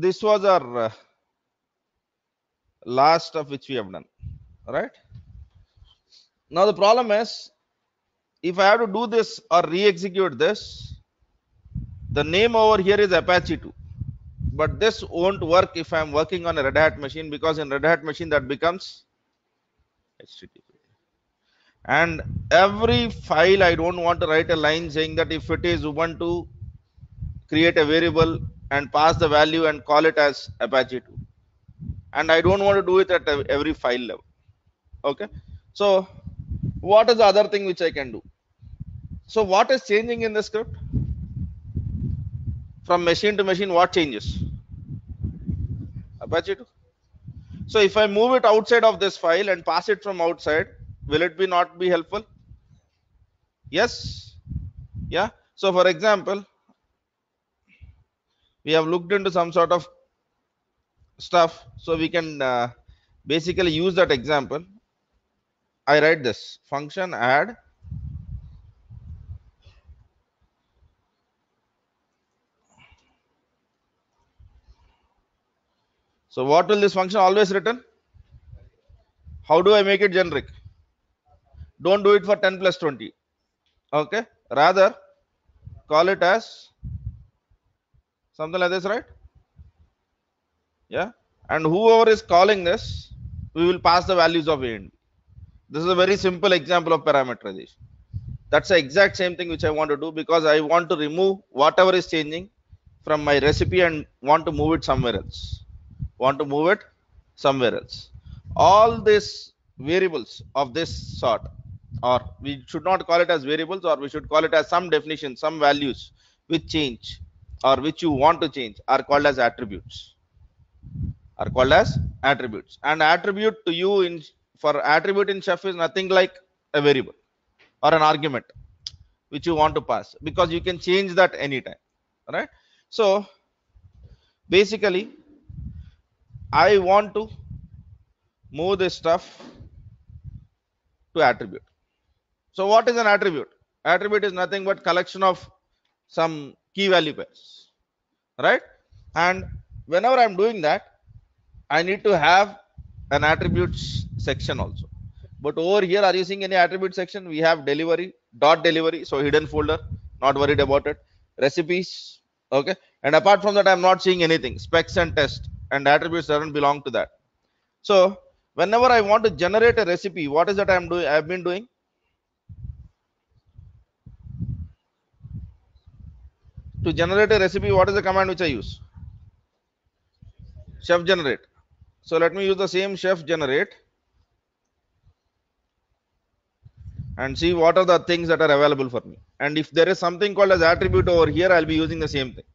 this was our last stuff which we have done, right? Now the problem is, if I have to do this or re-execute this, the name over here is Apache 2, but this won't work if I'm working on a Red Hat machine, because in Red Hat machine that becomes HTTP. And every file, I don't want to write a line saying that if it is Ubuntu, create a variable and pass the value and call it as Apache 2. And I don't want to do it at every file level. Okay. So what is the other thing which I can do? So what is changing in the script? From machine to machine, what changes? Apache 2. So if I move it outside of this file and pass it from outside, will it be not be helpful? Yes. Yeah. So for example, we have looked into some sort of stuff, so we can basically use that example. I write this function add so what will this function always return? How do I make it generic? Don't do it for 10 plus 20. Okay, rather call it as something like this, right? Yeah. And whoever is calling this, we will pass the values of a and b. This is a very simple example of parameterization. That's the exact same thing which I want to do, because I want to remove whatever is changing from my recipe and want to move it somewhere else. All these variables of this sort, or we should not call it as variables, or we should call it as some definition, some values which change or which you want to change, are called as attributes. And attribute to you in, for attribute in Chef is nothing like a variable or an argument which you want to pass, because you can change that anytime, right? So basically I want to move this stuff to attribute. So what is an attribute? Attribute is nothing but collection of some key value pairs, right? And whenever I'm doing that, I need to have an attributes section also. But over here, are you seeing any attribute section? We have delivery, dot delivery, so hidden folder, not worried about it. Recipes, okay. And apart from that, I'm not seeing anything. Specs and test and attributes doesn't belong to that. So whenever I want to generate a recipe, what is that I'm doing? I've been doing. To generate a recipe, what is the command which I use? Chef generate. So let me use the same chef generate and see what are the things that are available for me. And if there is something called as attribute over here, I'll be using the same thing.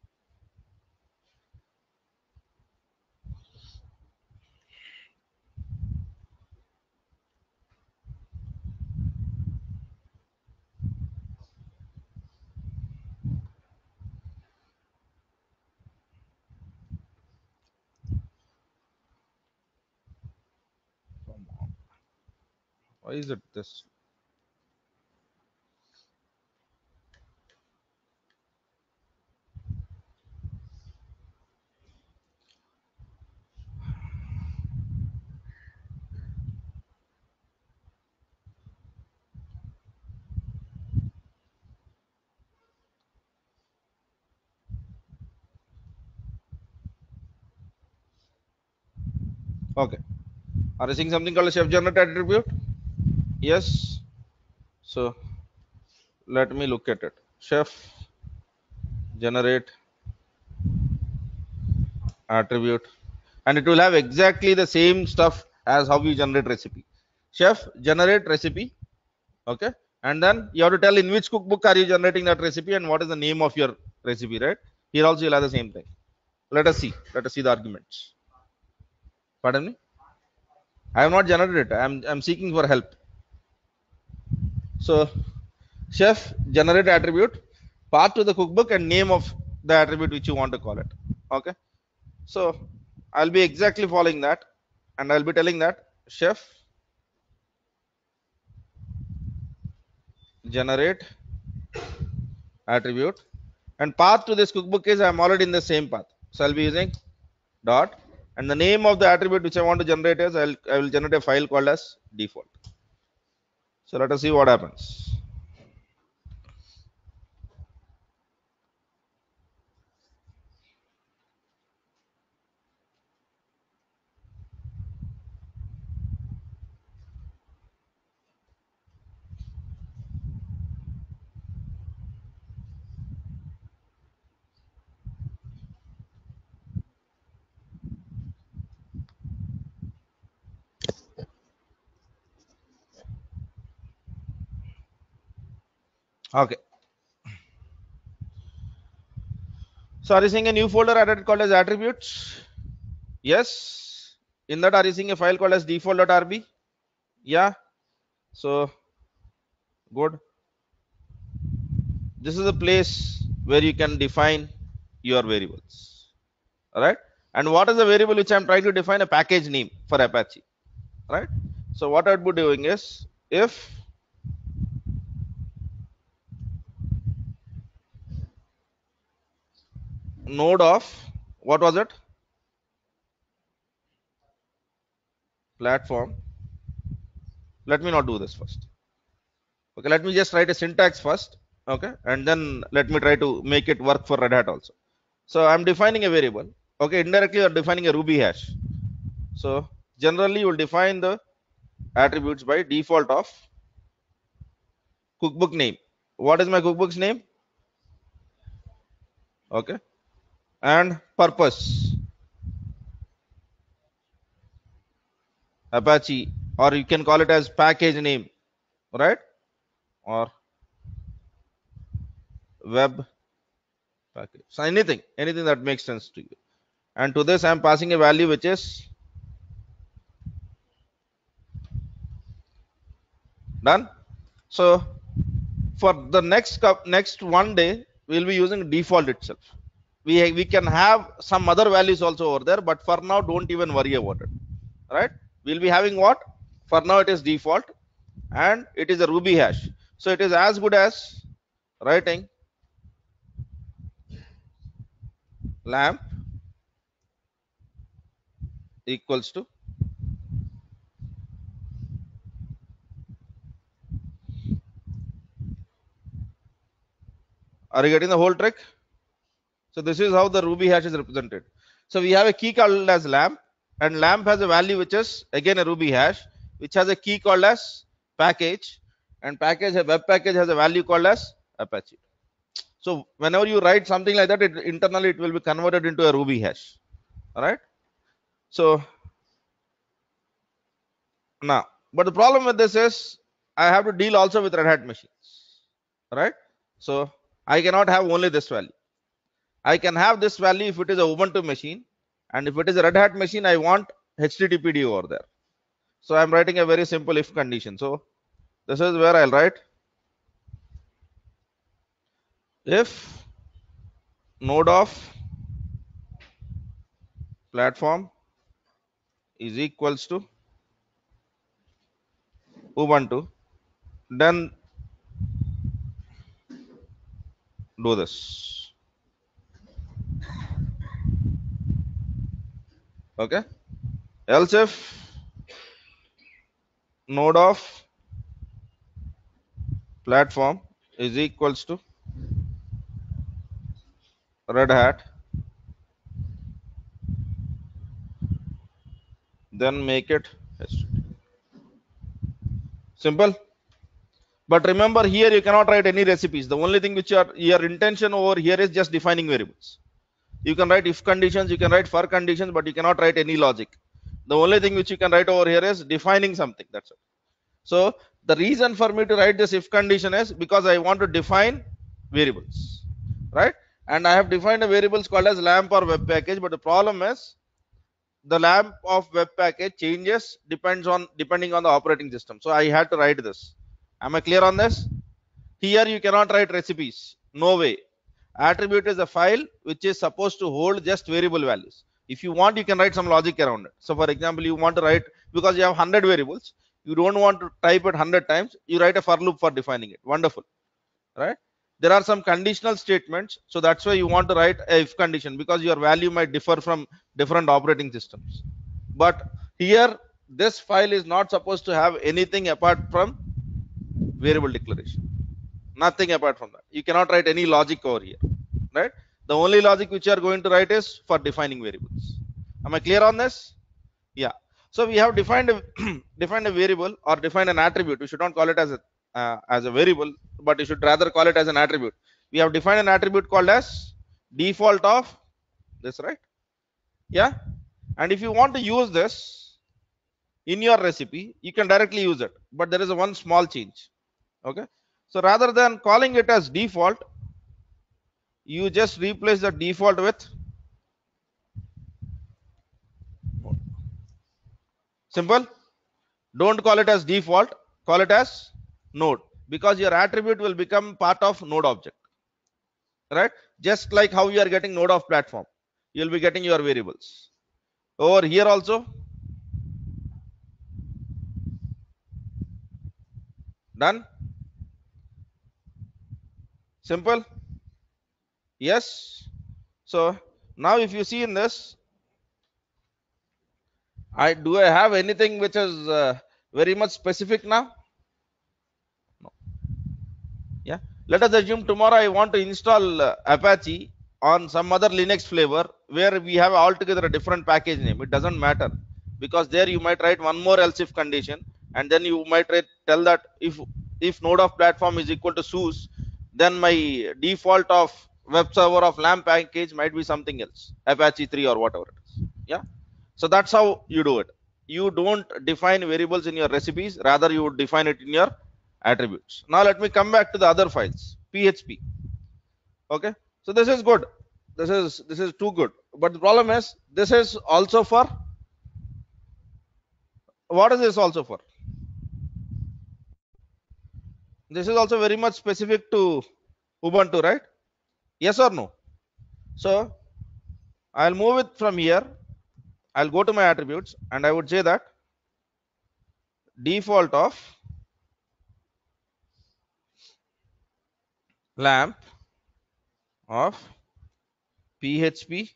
Why is it this? Okay. Are you seeing something called a chef generate attribute? Yes. So let me look at it. Chef generate attribute, and it will have exactly the same stuff as how we generate recipe. Chef generate recipe, okay, and then you have to tell in which cookbook are you generating that recipe and what is the name of your recipe, right? Here also you'll have the same thing. Let us see the arguments. Pardon me, I have not generated it. I'm seeking for help. So chef generate attribute, path to the cookbook and name of the attribute which you want to call it. Okay, so I'll be exactly following that, and I'll be telling that chef generate attribute, and path to this cookbook is I'm already in the same path, so I'll be using dot, and the name of the attribute which I want to generate is I will generate a file called as default. So let us see what happens. Okay. So are you seeing a new folder added called as attributes? Yes. In that, are you seeing a file called as default.rb? Yeah. So good. This is a place where you can define your variables. All right. And what is the variable which I'm trying to define? A package name for Apache. All right. So what I'd be doing is if node of what was it? Platform. Let me not do this first. Okay, let me just write a syntax first. Okay, and then let me try to make it work for Red Hat also. So I'm defining a variable. Okay, indirectly you're defining a Ruby hash. So generally you will define the attributes by default of cookbook name. What is my cookbook's name? Okay, and purpose Apache, or you can call it as package name, right? Or web package. So anything that makes sense to you. And to this I'm passing a value which is done. So for the next one day we'll be using default itself. We can have some other values also over there, but for now don't even worry about it. Right? We'll be having what? For now it is default and it is a Ruby hash. So it is as good as writing lamp equals to are you getting the whole trick? So this is how the Ruby hash is represented. So we have a key called as lamp, and lamp has a value which is again a Ruby hash, which has a key called as package, and package a web package has a value called as Apache. So whenever you write something like that, internally it will be converted into a Ruby hash. All right. So now, but the problem with this is I have to deal also with Red Hat machines. All right. So I cannot have only this value. I can have this value if it is a Ubuntu machine, and if it is a Red Hat machine, I want HTTPD over there. So I'm writing a very simple if condition. So this is where I'll write if node of platform is equals to Ubuntu, then do this. Okay. Else if node of platform is equals to Red Hat, then make it HTTP. Simple. But remember here you cannot write any recipes. The only thing which your intention over here is just defining variables. You can write if conditions, you can write for conditions, but you cannot write any logic. The only thing which you can write over here is defining something. That's it. So the reason for me to write this if condition is because I want to define variables, right? And I have defined a variables called as lamp or web package, but the problem is the lamp of web package changes depending on the operating system. So I had to write this. Am I clear on this? Here you cannot write recipes. No way. Attribute is a file which is supposed to hold just variable values. If you want, you can write some logic around it. So for example, you want to write, because you have 100 variables, you don't want to type it 100 times, you write a for loop for defining it. Wonderful, right? there are some conditional statements. So that's why you want to write a if condition, because your value might differ from different operating systems. But here, this file is not supposed to have anything apart from variable declaration. Nothing apart from that. You cannot write any logic over here, right? The only logic which you are going to write is for defining variables. Am I clear on this? Yeah. So we have defined a defined a variable or defined an attribute. We should not call it as a variable, but you should rather call it as an attribute. We have defined an attribute called as default of this, right? Yeah. And if you want to use this in your recipe, you can directly use it. But there is a one small change. Okay. So rather than calling it as default, you just replace the default with simple. Don't call it as default, call it as node, because your attribute will become part of node object, right? Just like how you are getting node of platform, you'll be getting your variables. Over here also, done. Simple. Yes. So now if you see in this, I have anything which is very much specific now? No. Yeah. Let us assume tomorrow I want to install Apache on some other Linux flavor where we have altogether a different package name. It doesn't matter, because there you might write one more else if condition, and then you might tell that if node of platform is equal to SUSE, then my default of web server of LAMP package might be something else, Apache 3 or whatever it is. Yeah. So that's how you do it. You don't define variables in your recipes, rather you would define it in your attributes. Now let me come back to the other files, PHP. Okay, so this is good. This is too good. But the problem is, this is also for what is this also for? This is also very much specific to Ubuntu, right? Yes or no? So I'll move it from here. I'll go to my attributes and I would say that default of lamp of PHP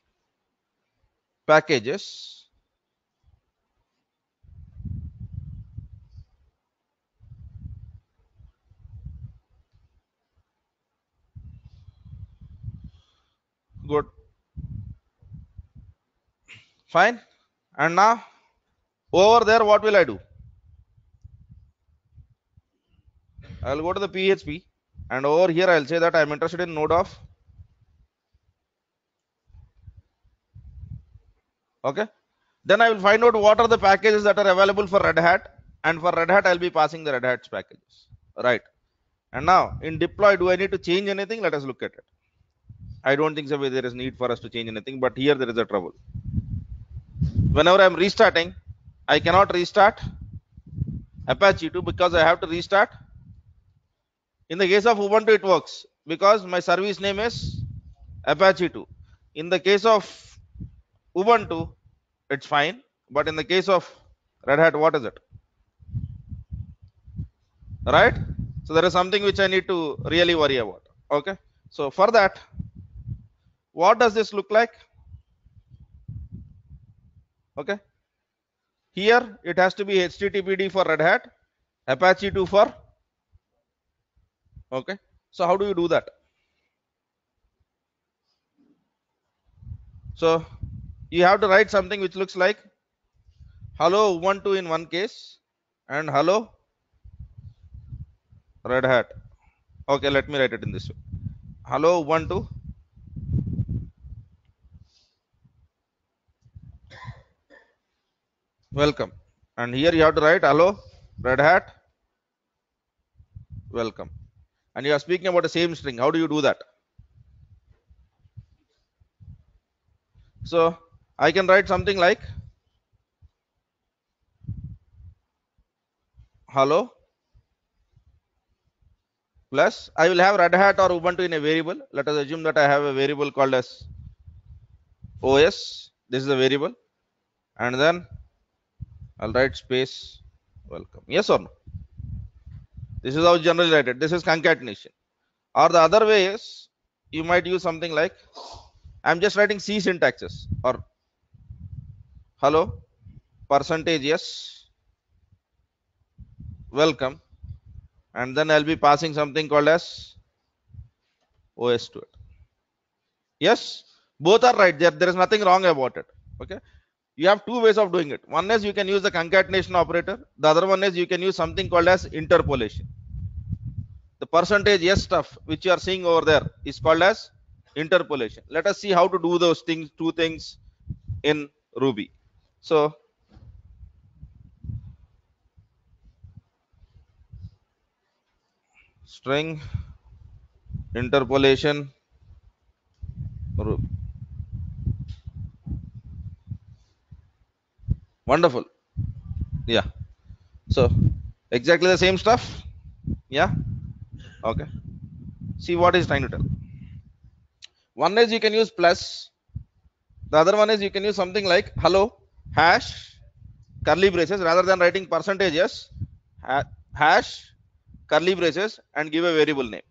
packages good, fine. And now over there, what will I do? I'll go to the PHP and over here I'll say that I'm interested in node of. Okay. Then I will find out what are the packages that are available for Red Hat, and for Red Hat I'll be passing the Red Hat's packages, right? And now in deploy, do I need to change anything? Let us look at it. I don't think so there is need for us to change anything, but here there is a trouble. Whenever I'm restarting, I cannot restart Apache 2 because I have to restart. In the case of Ubuntu, it works because my service name is Apache 2. In the case of Ubuntu, it's fine, but in the case of Red Hat, what is it? Right? So there is something which I need to really worry about. Okay. So for that, what does this look like? Okay. Here it has to be HTTPD for Red Hat, Apache 2 for. Okay. So how do you do that? So you have to write something which looks like hello Ubuntu in one case and hello Red Hat. Okay, let me write it in this way. Hello Ubuntu. Welcome. And here you have to write hello Red Hat. Welcome. And you are speaking about the same string. How do you do that? So I can write something like hello plus I will have Red Hat or Ubuntu in a variable. Let us assume that I have a variable called as OS. This is a variable, and then I'll write space welcome. Yes or no? This is how generally write it. This is concatenation. Or the other way is you might use something like, I'm just writing C syntaxes, or hello, percentage yes, welcome, and then I'll be passing something called as OS to it. Yes, both are right. There is nothing wrong about it. Okay, you have two ways of doing it. One is you can use the concatenation operator. The other one is you can use something called as interpolation. The percentage yes stuff which you are seeing over there is called as interpolation. Let us see how to do those things, two things in Ruby. So string interpolation Ruby. Wonderful. Yeah. So exactly the same stuff. Yeah. Okay. See what is trying to tell. One is you can use plus. The other one is you can use something like hello hash curly braces rather than writing percentage yes, hash curly braces and give a variable name.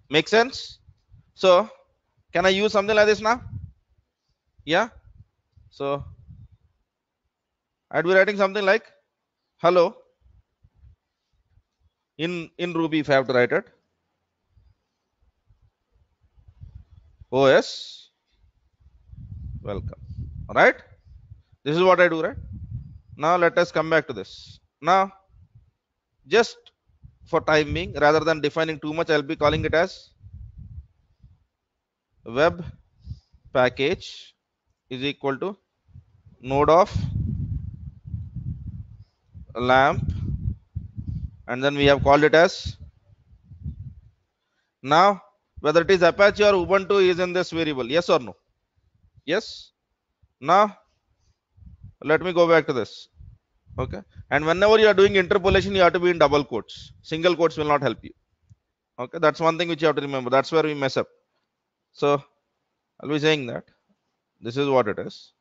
Make sense? So can I use something like this now? Yeah. So I'd be writing something like hello in Ruby if I have to write it. OS welcome. All right. This is what I do, right? Now let us come back to this. Now just for time being, rather than defining too much, I'll be calling it as web package is equal to node of lamp, and then we have called it as, now whether it is Apache or Ubuntu is in this variable, yes or no? Yes. Now let me go back to this. Okay, and whenever you are doing interpolation you have to be in double quotes. Single quotes will not help you. Okay, that's one thing which you have to remember. That's where we mess up. So I'll be saying that this is what it is.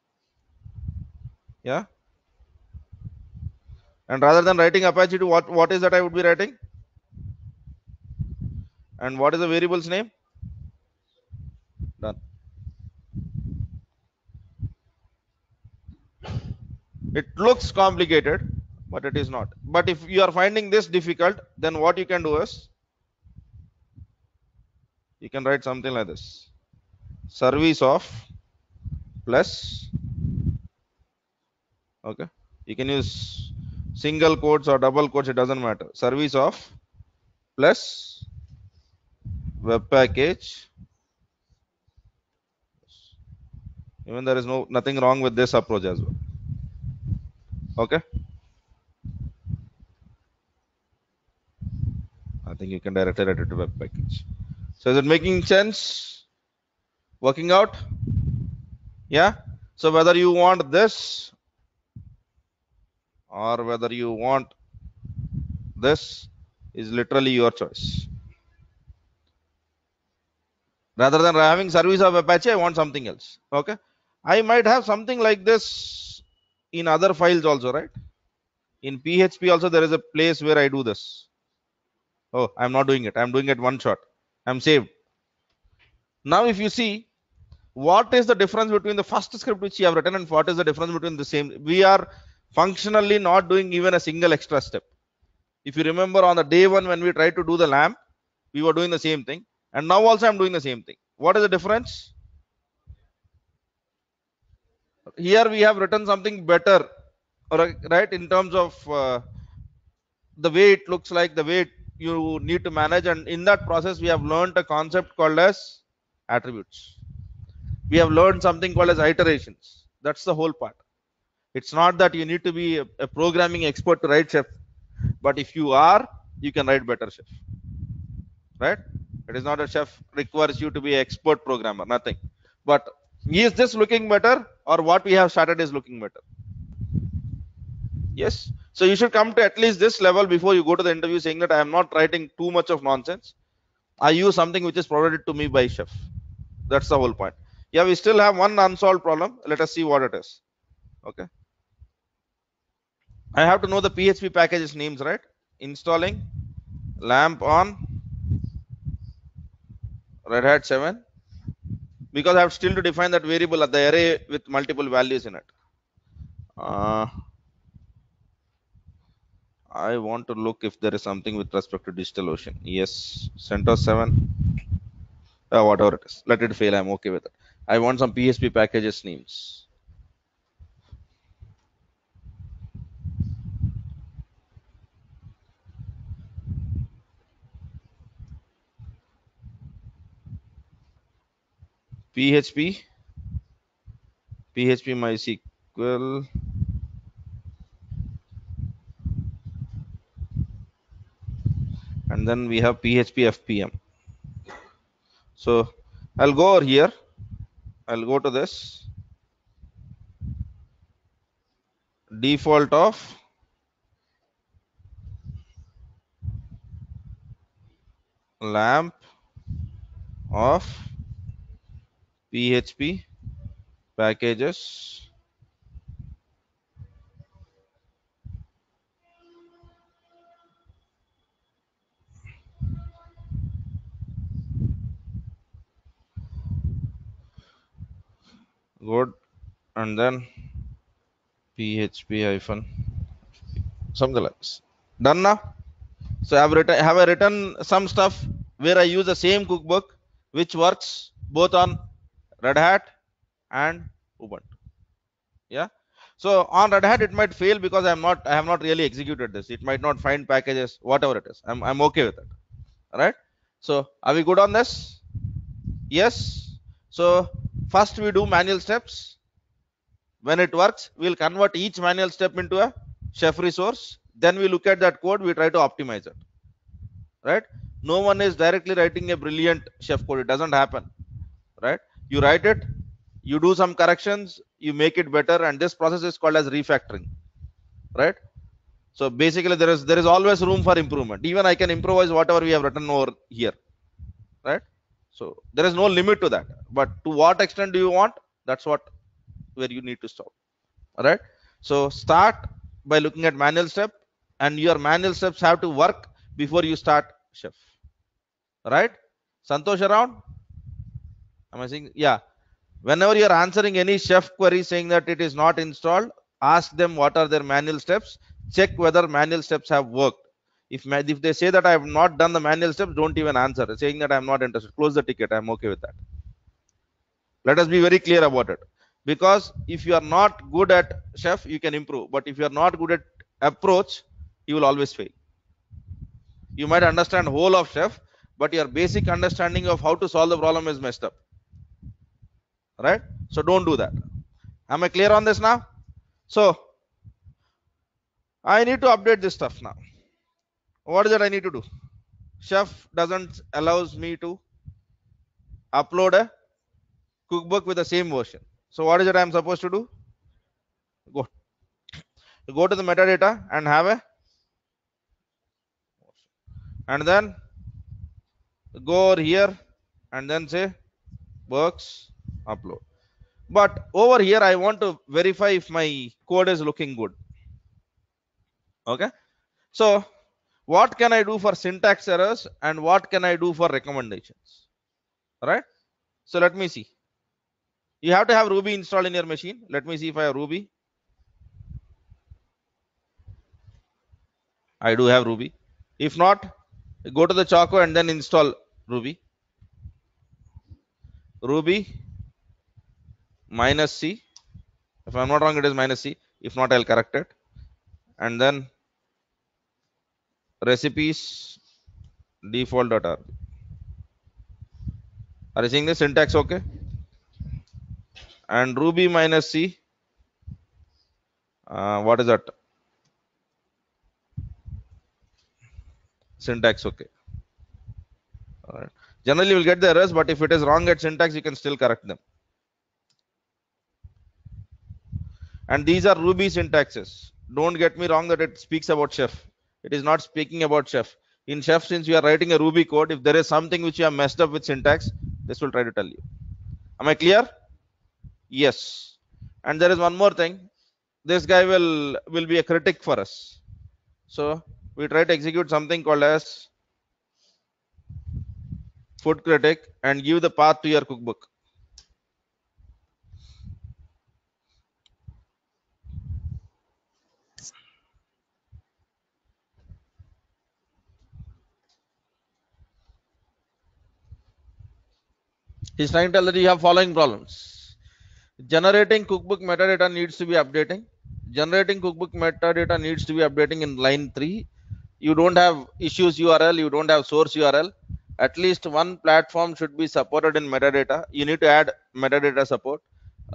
Yeah, and rather than writing Apache to what is that I would be writing, and what is the variable's name? Done. It looks complicated, but it is not. But if you are finding this difficult, then what you can do is you can write something like this: service of plus. Okay, you can use single quotes or double quotes, it doesn't matter. Service of plus web package. Even there is nothing wrong with this approach as well. Okay, I think you can directly write it to web package. So is it making sense? Working out? Yeah. So whether you want this or whether you want this is literally your choice. Rather than having service of Apache, I want something else. Okay, I might have something like this in other files also, right? In PHP also there is a place where I do this. Oh, I'm not doing it. I'm doing it one shot. I'm saved. Now if you see, what is the difference between the first script which you have written and what is the difference between the same? We are functionally not doing even a single extra step. If you remember on the day one when we tried to do the lamp, we were doing the same thing, and now also I'm doing the same thing. What is the difference? Here we have written something better, right, in terms of the way it looks like, the way you need to manage, and in that process we have learned a concept called as attributes. We have learned something called as iterations. That's the whole part. It's not that you need to be a programming expert to write Chef, but if you are, you can write better Chef, right? It is not a Chef requires you to be an expert programmer, nothing. But is this looking better, or what we have started is looking better? Yes. So you should come to at least this level before you go to the interview saying that I am not writing too much of nonsense. I use something which is provided to me by Chef. That's the whole point. Yeah, we still have one unsolved problem. Let us see what it is. Okay. I have to know the PHP packages names, right? Installing lamp on Red Hat 7, because I have still to define that variable at the array with multiple values in it. I want to look if there is something with respect to DigitalOcean. Yes, CentOS 7, whatever it is, let it fail. I'm okay with it. I want some PHP packages names. PHP MySQL, and then we have PHP FPM. So I'll go over here. I'll go to this default of lamp of PHP packages good, and then PHP hyphen something like this. Done now. So have I written some stuff where I use the same cookbook which works both on Red Hat and Ubuntu. Yeah. So on Red Hat it might fail because I have not really executed this. It might not find packages, whatever it is. I'm okay with it. All right. So are we good on this? Yes. So first we do manual steps. When it works, we'll convert each manual step into a chef resource. Then we look at that code, we try to optimize it. Right? No one is directly writing a brilliant chef code. It doesn't happen. Right? You write it, you do some corrections, you make it better, and this process is called as refactoring. Right? So basically there is always room for improvement. Even I can improvise whatever we have written over here. Right? So there is no limit to that. But to what extent do you want? That's what where you need to stop. All right. So start by looking at manual step, and your manual steps have to work before you start chef. Right? Santosh around? Am I saying? Yeah. Whenever you are answering any chef query saying that it is not installed, ask them what are their manual steps. Check whether manual steps have worked. If they say that I have not done the manual steps, don't even answer. Saying that I'm not interested. Close the ticket. I'm okay with that. Let us be very clear about it. Because if you are not good at chef, you can improve. But if you are not good at approach, you will always fail. You might understand whole of chef, but your basic understanding of how to solve the problem is messed up. Right? So don't do that. Am I clear on this now? So I need to update this stuff now. What is that I need to do? Chef doesn't allows me to upload a cookbook with the same version. So what is it I'm supposed to do? Go to the metadata and have a, and then go over here and then say works upload. But over here I want to verify if my code is looking good. Okay. So what can I do for syntax errors and what can I do for recommendations? All right. So let me see. You have to have Ruby installed in your machine. Let me see if I have Ruby. I do have Ruby. If not, go to the Choco and then install Ruby. Ruby -C. If I'm not wrong, it is -C. If not, I'll correct it. And then recipes default.rb. Are you seeing the syntax okay? And Ruby -C. What is that? Syntax okay. All right. Generally, you will get the errors, but if it is wrong at syntax, you can still correct them. And these are Ruby syntaxes. Don't get me wrong that it speaks about chef. It is not speaking about chef. In chef, since you are writing a Ruby code, if there is something which you have messed up with syntax, this will try to tell you. Am I clear? Yes. And there is one more thing. This guy will be a critic for us. So we try to execute something called as Food Critic and give the path to your cookbook. He's trying to tell that you have following problems. Generating cookbook metadata needs to be updating. Generating cookbook metadata needs to be updating in line 3. You don't have issues URL, you don't have source URL. At least one platform should be supported in metadata. You need to add metadata support.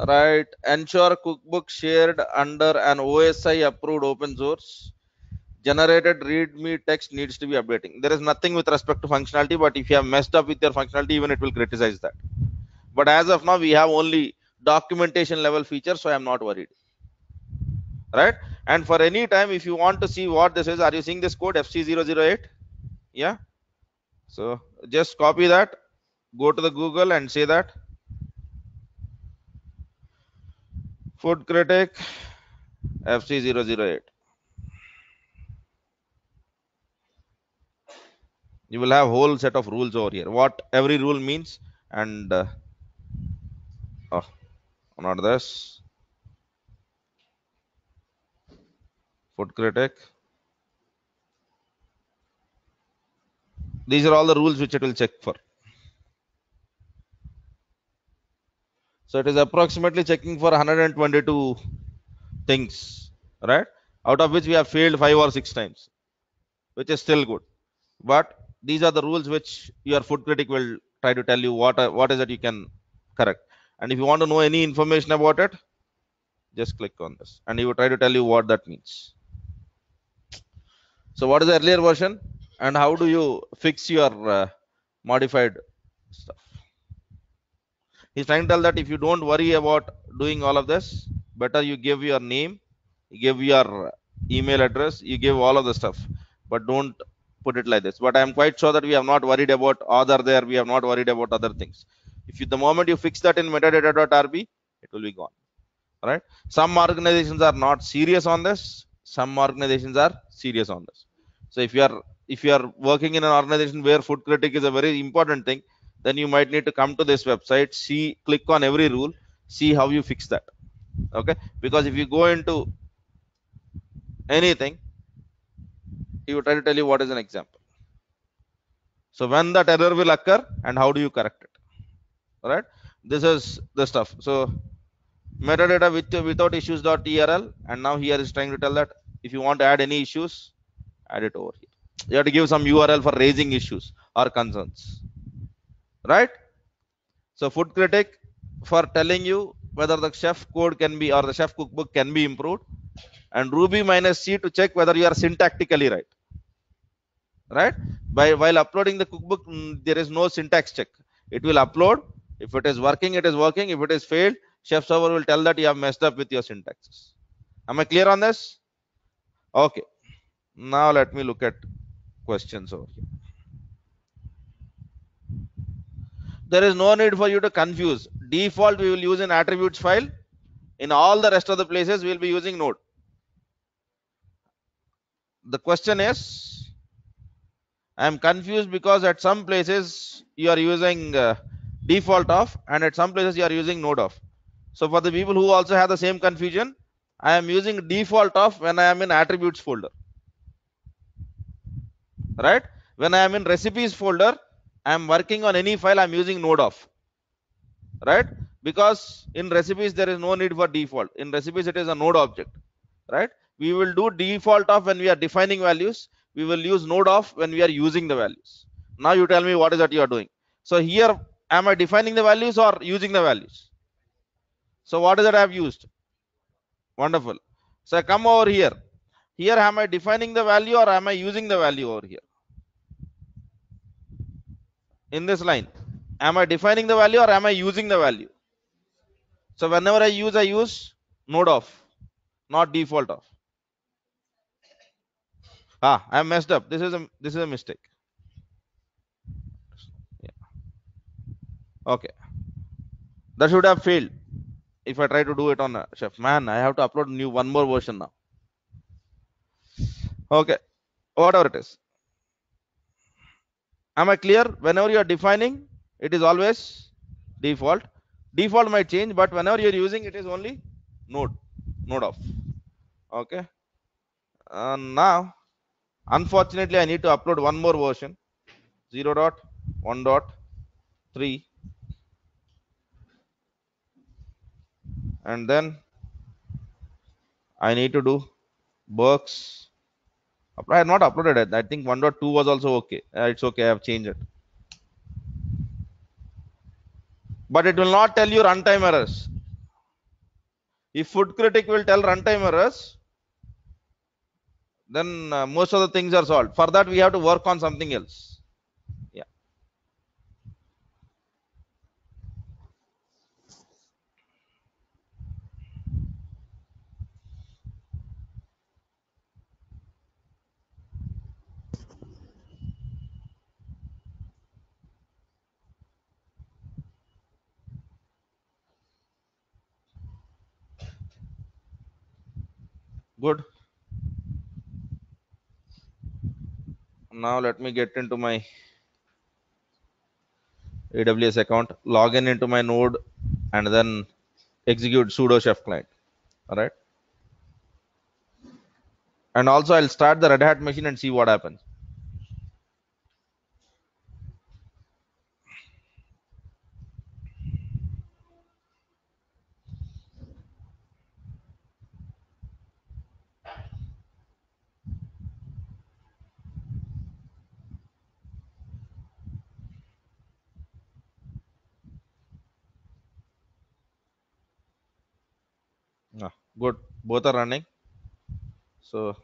Right. Ensure cookbook shared under an OSI approved open source. Generated readme text needs to be updating. There is nothing with respect to functionality, but if you have messed up with your functionality, even it will criticize that. But as of now, we have only documentation level features, so I am not worried. Right. And for any time, if you want to see what this is, are you seeing this code FC008? Yeah. So just copy that, go to the Google and say that Food Critic FC008. You will have whole set of rules over here. What every rule means, and oh, not this. Food Critic. These are all the rules which it will check for. So it is approximately checking for 122 things, right? Out of which we have failed 5 or 6 times, which is still good. But these are the rules which your Food Critic will try to tell you what is it you can correct. And if you want to know any information about it, just click on this and he will try to tell you what that means. So what is the earlier version and how do you fix your modified stuff? He's trying to tell that if you don't worry about doing all of this, better you give your name, you give your email address, you give all of the stuff, but don't put it like this. But I am quite sure that we have not worried about other there, we have not worried about other things. If you, the moment you fix that in metadata.rb, it will be gone. Right? Some organizations are not serious on this, some organizations are serious on this. So if you are working in an organization where Food Critic is a very important thing, then you might need to come to this website, see, click on every rule, see how you fix that. Okay, because if you go into anything, he will try to tell you what is an example. So when that error will occur and how do you correct it. All right, this is the stuff. So metadata without issues.trl, and now here is trying to tell that if you want to add any issues, add it over here. You have to give some URL for raising issues or concerns, right? So Food Critic for telling you whether the chef code can be or the chef cookbook can be improved, and Ruby -C to check whether you are syntactically right. Right? While uploading the cookbook, there is no syntax check. It will upload. If it is working, it is working. If it is failed, chef server will tell that you have messed up with your syntaxes. Am I clear on this? Okay. Now let me look at questions over here. There is no need for you to confuse. Default we will use an attributes file. In all the rest of the places we will be using node. The question is, I am confused because at some places you are using default of and at some places you are using node of. So for the people who also have the same confusion, I am using default of when I am in attributes folder. Right? When I am in recipes folder, I am working on any file, I am using node of. Right? Because in recipes there is no need for default. In recipes it is a node object. Right? We will do default of when we are defining values. We will use node of when we are using the values. Now you tell me what is that you are doing. So here, am I defining the values or using the values? So what is that I have used? Wonderful. So I come over here. Here, am I defining the value or am I using the value over here? In this line, am I defining the value or am I using the value? So whenever I use node of, not default of. I messed up. This is a mistake. Yeah. Okay. That should have failed if I try to do it on a chef. Man, I have to upload new one more version now. Okay. Whatever it is. Am I clear? Whenever you are defining, it is always default. Default might change, but whenever you are using, it is only node of. Okay. Now, unfortunately, I need to upload one more version, 0.1.3, and then I need to do works. I have not uploaded it. I think 1.2 was also okay. It's okay. I have changed it, but it will not tell you runtime errors. If Food Critic will tell runtime errors, then most of the things are solved. For that, we have to work on something else. Yeah. Good. Now let me get into my AWS account, log in into my node, and then execute sudo chef client. All right. And also, I'll start the Red Hat machine and see what happens. Good. Both are running. So,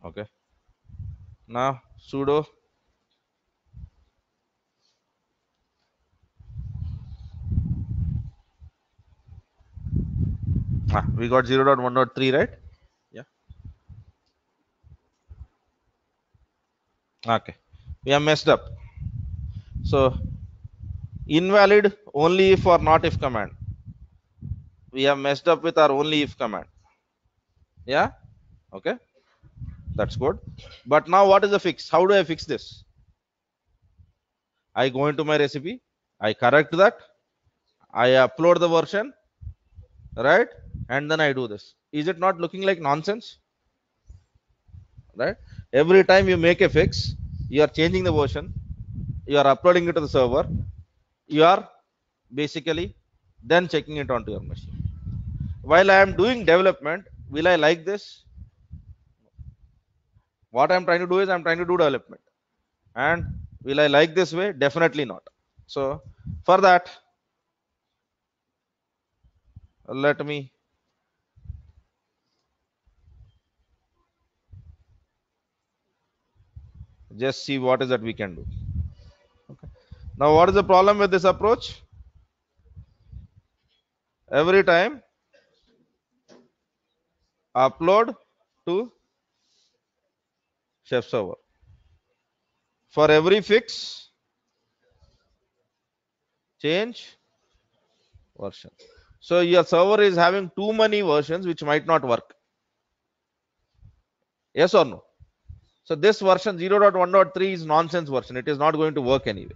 okay. Now, sudo. We got 0.1.3, right? Yeah. Okay. We have messed up. So, invalid only if or not if command. We have messed up with our only if command. Yeah. Okay. That's good. But now, what is the fix? How do I fix this? I go into my recipe. I correct that. I upload the version, right? And then I do this. Is it not looking like nonsense? Right? Every time you make a fix, you are changing the version, you are uploading it to the server, you are basically then checking it onto your machine. While I am doing development, will I like this? What I'm trying to do is I'm trying to do development. And will I like this way? Definitely not. So for that, let me just see what is that we can do. Okay. Now, what is the problem with this approach? Every time upload to chef server. For every fix, change version. So your server is having too many versions which might not work. Yes or no? So this version 0.1.3 is nonsense version. It is not going to work anyway.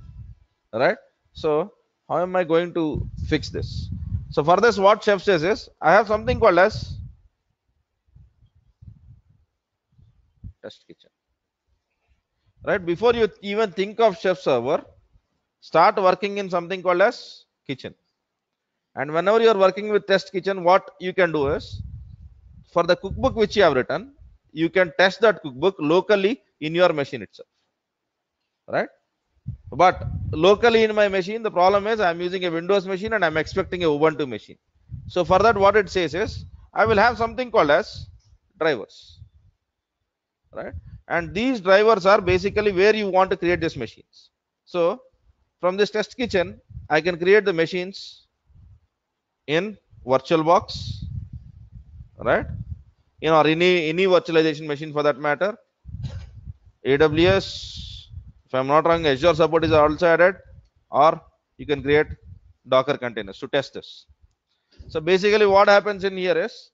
Right? So how am I going to fix this? So for this, what Chef says is, I have something called as test kitchen. Right? Before you even think of Chef server, start working in something called as kitchen. And whenever you are working with test kitchen, what you can do is, for the cookbook which you have written, you can test that cookbook locally in your machine itself, right? But locally in my machine, the problem is I'm using a Windows machine and I'm expecting a Ubuntu machine. So for that, what it says is, I will have something called as drivers, right? And these drivers are basically where you want to create these machines. So from this test kitchen, I can create the machines in VirtualBox, right? Or any virtualization machine for that matter. AWS, if I'm not wrong, Azure support is also added, or you can create Docker containers to test this. So basically what happens in here is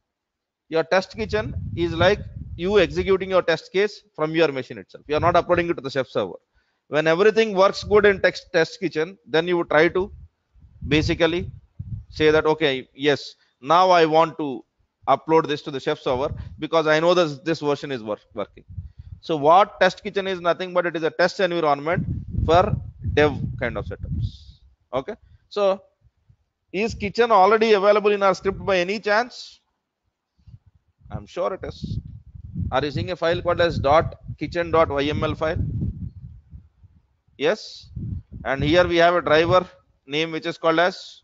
your test kitchen is like you executing your test case from your machine itself. You are not uploading it to the Chef server. When everything works good in test kitchen, then you would try to basically say that, okay, yes, now I want to upload this to the Chef server because I know this version is working. So what test kitchen is nothing but it is a test environment for dev kind of setups. Okay. So is kitchen already available in our script by any chance? I'm sure it is. Are you seeing a file called as .kitchen.yml file? Yes. And here we have a driver name which is called as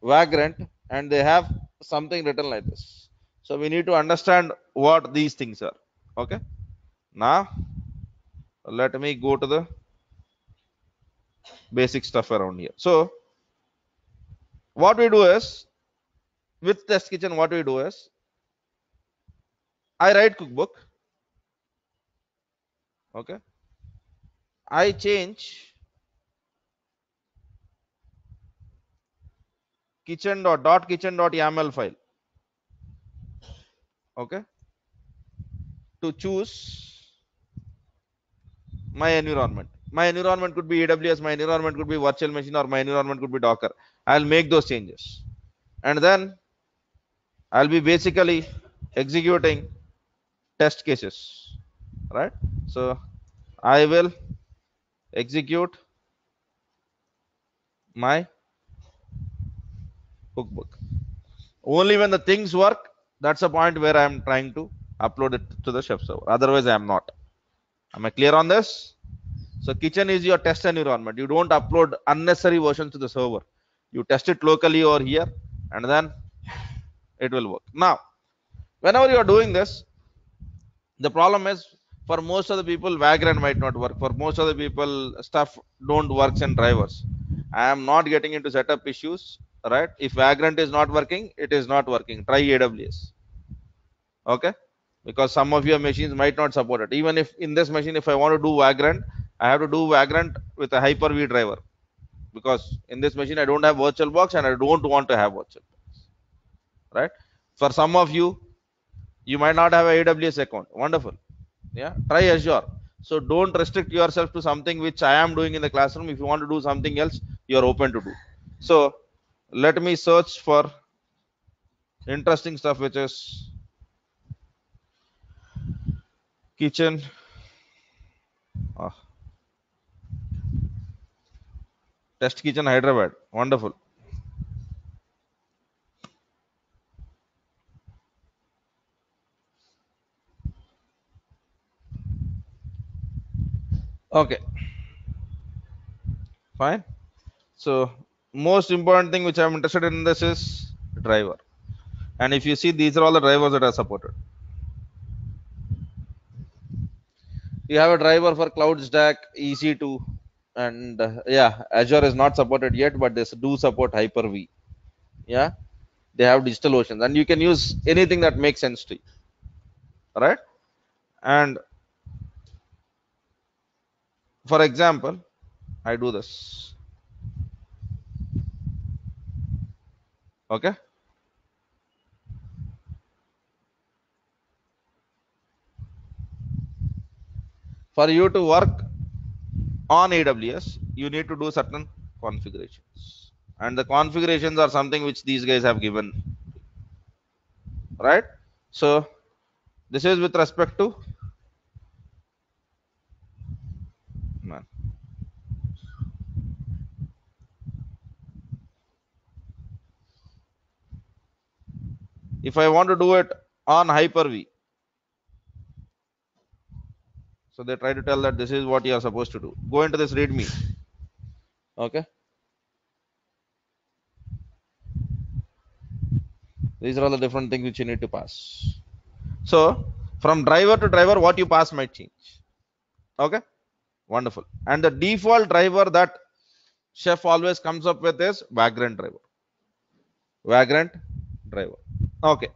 Vagrant, and they have something written like this. So we need to understand what these things are. Okay. Now let me go to the basic stuff around here. So what we do is with test kitchen, what we do is I write cookbook. Okay. I change kitchen.yml file. Okay. To choose my environment. My environment could be AWS, my environment could be virtual machine, or my environment could be Docker. I'll make those changes. And then I'll be basically executing test cases. Right? So I will execute my cookbook. Only when the things work, that's a point where I'm trying to upload it to the Chef server. Otherwise, I'm not. Am I clear on this? So kitchen is your test environment. You don't upload unnecessary versions to the server. You test it locally or here, and then it will work. Now, whenever you are doing this, the problem is for most of the people, Vagrant might not work. For most of the people, stuff don't works in drivers. I am not getting into setup issues, right? If Vagrant is not working, it is not working. Try AWS. Okay, because some of your machines might not support it. Even if in this machine, if I want to do Vagrant, I have to do Vagrant with a Hyper-V driver, because in this machine I don't have VirtualBox and I don't want to have VirtualBox, right? For some of you, you might not have a AWS account. Wonderful. Yeah, try Azure. So don't restrict yourself to something which I am doing in the classroom. If you want to do something else, you are open to do. So let me search for interesting stuff, which is kitchen. Test kitchen Hyderabad. Wonderful. Okay, fine. So most important thing which I'm interested in this is driver. And if you see, these are all the drivers that are supported. You have a driver for Cloud Stack, EC2, and yeah, Azure is not supported yet, but they do support Hyper-V. Yeah, they have DigitalOcean, and you can use anything that makes sense to you, right? And for example, I do this. Okay. For you to work on AWS, you need to do certain configurations, and the configurations are something which these guys have given, right? So this is with respect to man. If I want to do it on Hyper-V, so they try to tell that this is what you are supposed to do. Go into this README. Okay. These are all the different things which you need to pass. So from driver to driver, what you pass might change. Okay. Wonderful. And the default driver that Chef always comes up with is Vagrant driver. Vagrant driver. Okay.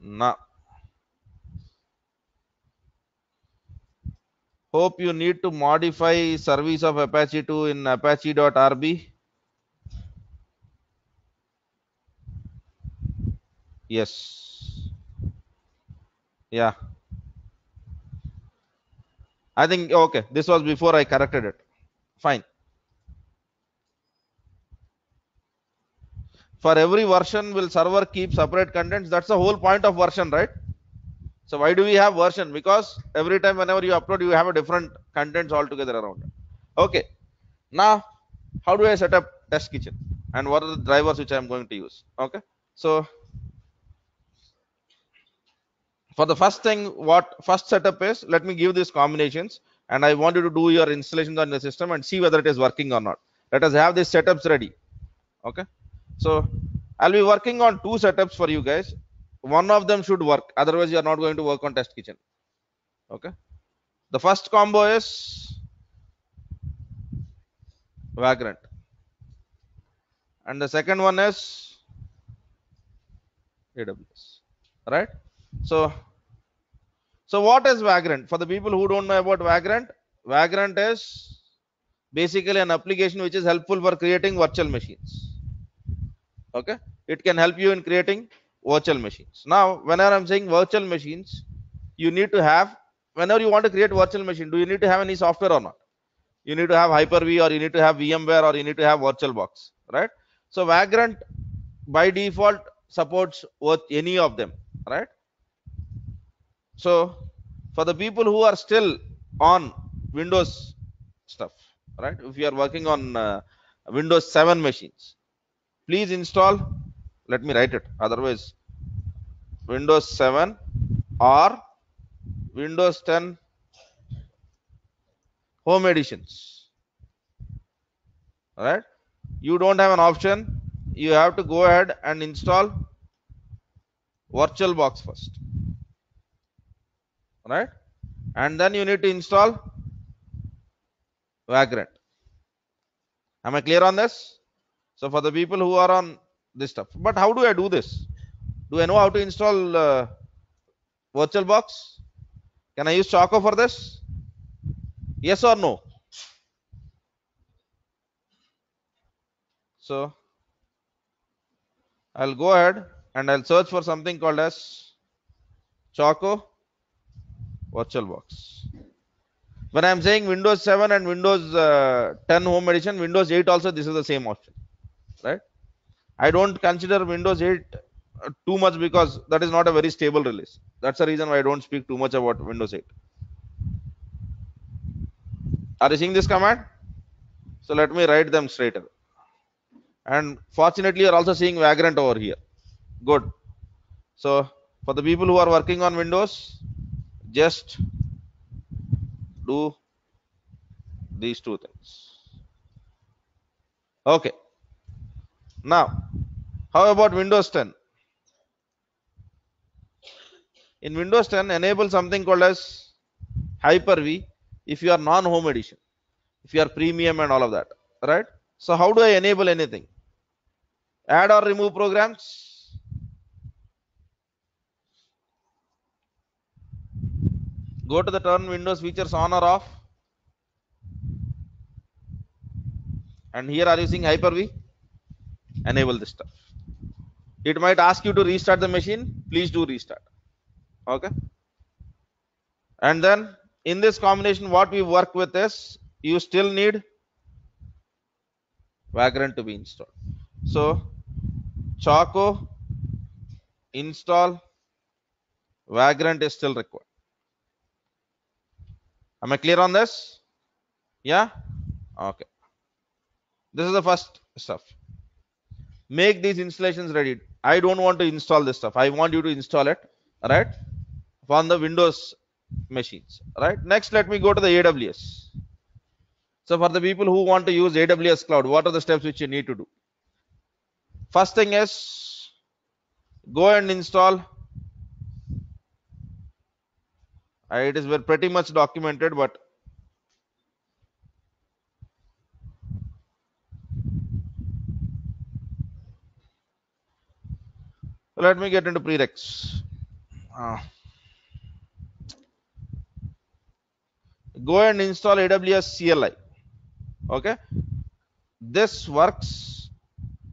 Now, hope you need to modify service of Apache 2 in apache.rb. Yes. Yeah. I think, okay, this was before I corrected it. Fine. For every version, will server keep separate contents? That's the whole point of version, right? So why do we have version? Because every time whenever you upload, you have a different contents altogether around it. Okay. Now, how do I set up test kitchen? And what are the drivers which I'm going to use? Okay. So for the first thing, what first setup is, let me give these combinations and I want you to do your installations on the system and see whether it is working or not. Let us have these setups ready. Okay. So I'll be working on two setups for you guys. One of them should work. Otherwise, you are not going to work on test kitchen. Okay. The first combo is Vagrant. And the second one is AWS. Right? So what is Vagrant? For the people who don't know about Vagrant, Vagrant is basically an application which is helpful for creating virtual machines. Okay, it can help you in creating virtual machines. Now, whenever I'm saying virtual machines, you need to have, whenever you want to create virtual machine, do you need to have any software or not? You need to have Hyper-V, or you need to have VMware, or you need to have VirtualBox, right? So Vagrant by default supports any of them, right? So for the people who are still on Windows stuff, right? If you are working on Windows 7 machines, please install, let me write it, otherwise Windows 7 or Windows 10 home editions. All right, you don't have an option, you have to go ahead and install VirtualBox first. All right, and then you need to install Vagrant. Am I clear on this? So for the people who are on this stuff, but how do I do this? Do I know how to install VirtualBox? Can I use Choco for this? Yes or no? So I'll go ahead and I'll search for something called as Choco VirtualBox. When I'm saying Windows 7 and Windows 10 Home Edition, Windows 8 also, this is the same option, right? I don't consider Windows 8 too much because that is not a very stable release. That's the reason why I don't speak too much about Windows 8. Are you seeing this command? So let me write them straight away. And fortunately, you're also seeing Vagrant over here. Good. So for the people who are working on Windows, just do these two things. Okay. Now, how about Windows 10? In Windows 10, enable something called as Hyper-V if you are non-home edition, if you are premium and all of that, right? So how do I enable anything? Add or remove programs? Go to the turn Windows features on or off. And here are you seeing Hyper-V? Enable this stuff. It might ask you to restart the machine. Please do restart. Okay. And then in this combination, what we work with is you still need Vagrant to be installed. So Choco install Vagrant is still required. Am I clear on this? Yeah. Okay. This is the first stuff. Make these installations ready. I don't want to install this stuff. I want you to install it, right, on the Windows machines, right? Next, let me go to the AWS. So for the people who want to use AWS cloud, what are the steps which you need to do? First thing is go and install. It is pretty much documented, but Let me get into prereqs. Go and install AWS CLI. Okay, this works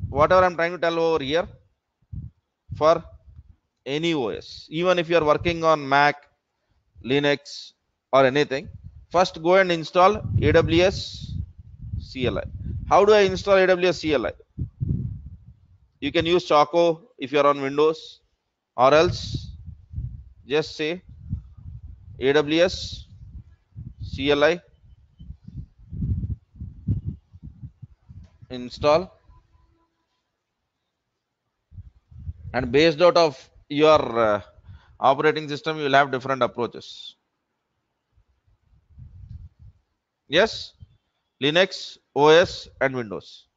whatever I'm trying to tell over here for any OS, even if you are working on Mac, Linux, or anything. First, go and install AWS CLI. How do I install AWS CLI? You can use Choco if you are on Windows, or else just say AWS CLI install, and based out of your operating system, you will have different approaches. Yes, Linux, OS, and Windows.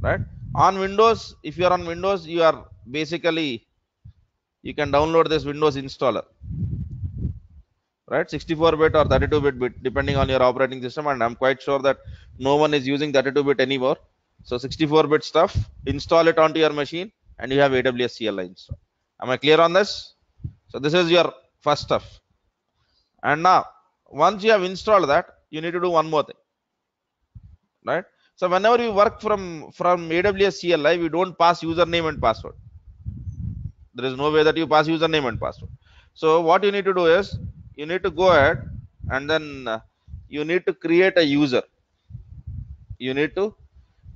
Right? On Windows, if you are on Windows, you are basically, you can download this Windows installer. Right, 64-bit or 32-bit depending on your operating system, and I'm quite sure that no one is using 32-bit anymore. So 64-bit stuff, install it onto your machine, and you have AWS CLI installed. Am I clear on this? So this is your first stuff. And now, once you have installed that, you need to do one more thing. Right? So whenever you work from AWS CLI, we don't pass username and password. There is no way that you pass username and password. So what you need to do is, you need to go ahead and then you need to create a user. You need to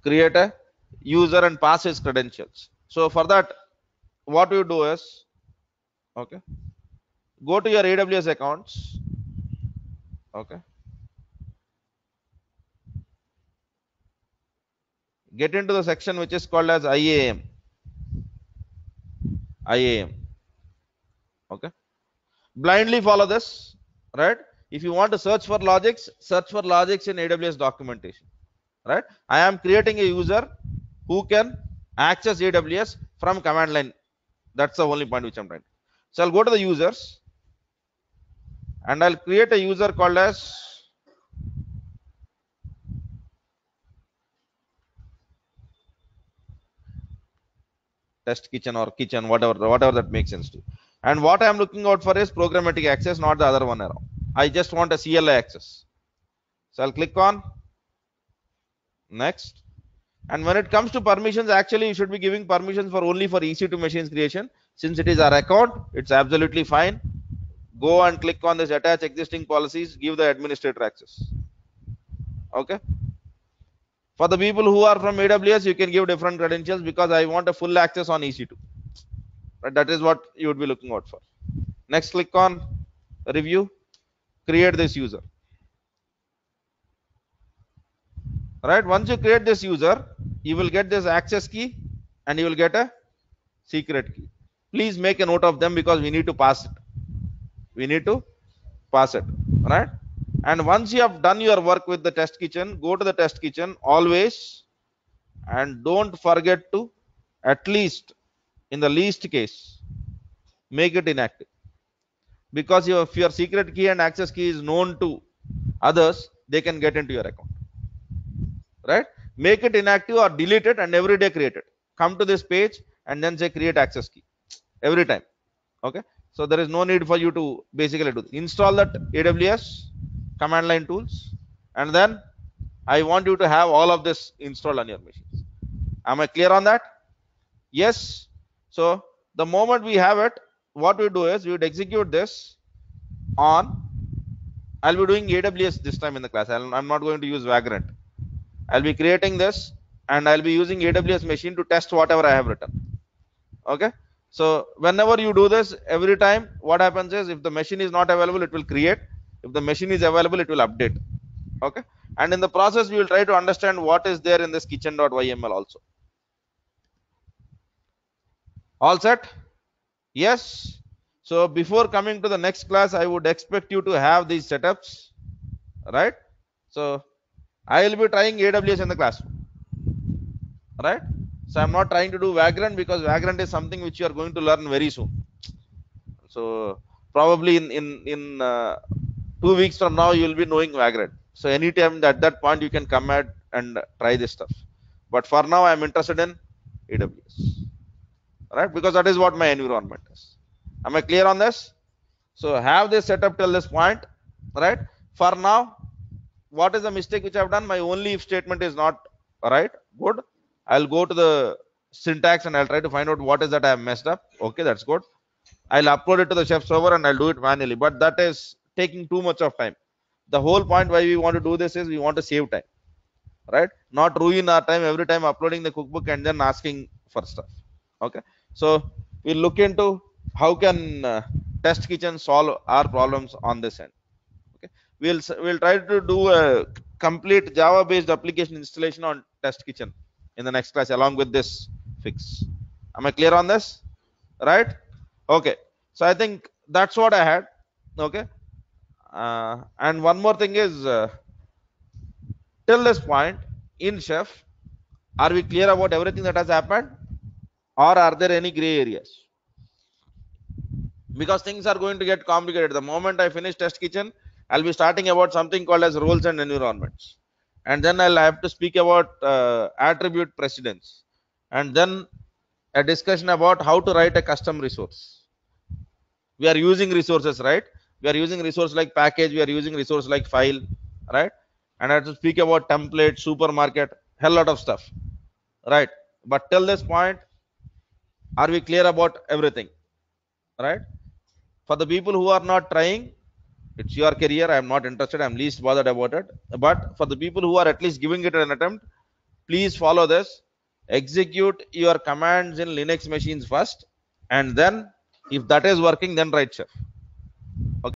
create a user and pass his credentials. So for that, what you do is, okay, go to your AWS accounts. Okay, get into the section which is called as IAM. Okay, blindly follow this. Right? If you want to search for logics in AWS documentation. Right? I am creating a user who can access AWS from command line. That's the only point which I'm trying to. So I'll go to the users and I'll create a user called as test kitchen or kitchen, whatever that makes sense to you. And what I'm looking out for is programmatic access, not the other one around. I just want a CLI access. So I'll click on next. And when it comes to permissions, actually you should be giving permissions for only for EC2 machines creation. Since it is our account, it's absolutely fine. Go and click on this attach existing policies, give the administrator access. Okay. For the people who are from AWS, you can give different credentials because I want a full access on EC2. But that is what you would be looking out for. Next, click on review, create this user. Right, once you create this user, you will get this access key and you will get a secret key. Please make a note of them because we need to pass it. Right? And once you have done your work with the test kitchen, go to the test kitchen always, and don't forget to, at least in the least case, make it inactive. Because if your secret key and access key is known to others, they can get into your account. Right? Make it inactive or delete it and every day create it. Come to this page and then say create access key every time. Okay. So there is no need for you to basically do this. Install that AWS command line tools, and then I want you to have all of this installed on your machines. Am I clear on that? Yes. So the moment we have it, what we do is we would execute this on, I'll be doing AWS this time in the class. I'm not going to use Vagrant. I'll be creating this and I'll be using AWS machine to test whatever I have written. Okay. So whenever you do this, every time what happens is, if the machine is not available, it will create. If the machine is available, it will update. Okay. And in the process, we will try to understand what is there in this kitchen.yml also. All set? Yes. So before coming to the next class, I would expect you to have these setups. Right? So I will be trying AWS in the classroom. Right? So I'm not trying to do Vagrant because Vagrant is something which you are going to learn very soon. So probably in 2 weeks from now, you will be knowing Vagrant. So anytime at that point, you can come and try this stuff. But for now, I'm interested in AWS. right? Because that is what my environment is. Am I clear on this? So have this set up till this point, right? For now, what is the mistake which I've done? My only if statement is not right. Good. I'll go to the syntax and I'll try to find out what is that I have messed up. Okay, that's good. I'll upload it to the Chef server and I'll do it manually, but that is taking too much of time. The whole point why we want to do this is we want to save time, right? Not ruin our time every time uploading the cookbook and then asking for stuff. Okay, so we'll look into how can Test Kitchen solve our problems on this end. Okay, we'll try to do a complete Java based application installation on Test Kitchen in the next class along with this fix. Am I clear on this? Right? Okay, so I think that's what I had. Okay, and one more thing is till this point in Chef, are we clear about everything that has happened, or are there any gray areas? Because things are going to get complicated. The moment I finish Test Kitchen, I'll be starting about something called as roles and environments, and then I'll have to speak about attribute precedence, and then a discussion about how to write a custom resource. We are using resources, right? We are using resource like package, we are using resource like file, right? And I have to speak about template, supermarket, hell lot of stuff, right? But till this point, are we clear about everything, right? For the people who are not trying, it's your career. I am not interested. I'm least bothered about it. But for the people who are at least giving it an attempt, please follow this. Execute your commands in Linux machines first, and then if that is working, then write Chef.